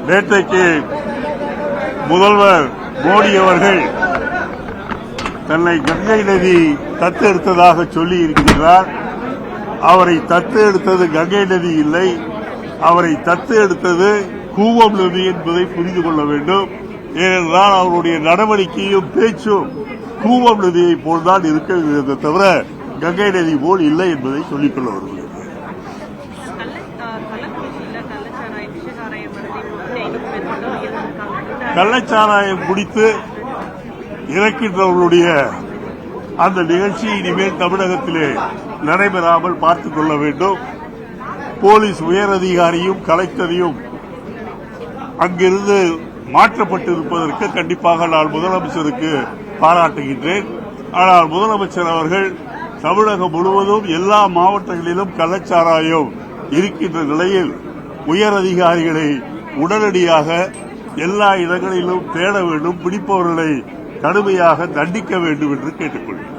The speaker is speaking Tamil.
நேற்றைக்கு முதல்வர் மோடி அவர்கள் தன்னை கங்கை நதி தத்தெடுத்ததாக சொல்லி இருக்கின்றார். அவரை தத்து எடுத்தது கங்கை நதி இல்லை, அவரை தத்து எடுத்தது கூவம் நதி என்பதை புரிந்து கொள்ள வேண்டும். ஏனென்றால் அவருடைய நடவடிக்கையும் பேச்சும் கூவம் நதியை போல்தான் இருக்கிறது தவிர கங்கை நதி போல் இல்லை என்பதை சொல்லிக்கொள்ள வருகிறது. கள்ளச்சாராயம் குடித்து இறக்கின்றவர்களுடைய அந்த நிகழ்ச்சி இனிமேல் தமிழகத்திலே நடைபெறாமல் பார்த்துக் கொள்ள வேண்டும். போலீஸ் உயரதிகாரியும் கலெக்டரையும் அங்கிருந்து மாற்றப்பட்டிருப்பதற்கு கண்டிப்பாக நான் முதலமைச்சருக்கு பாராட்டுகின்றேன். ஆனால் முதலமைச்சர் அவர்கள் தமிழகம் முழுவதும் எல்லா மாவட்டங்களிலும் கள்ளச்சாராயம் இருக்கின்ற நிலையில் உயரதிகாரிகளை உடனடியாக எல்லா இடங்களிலும் தேட வேண்டும், பிடிப்பவர்களை கடுமையாக தண்டிக்க வேண்டும் என்று கேட்டுக்கொள்கிறேன்.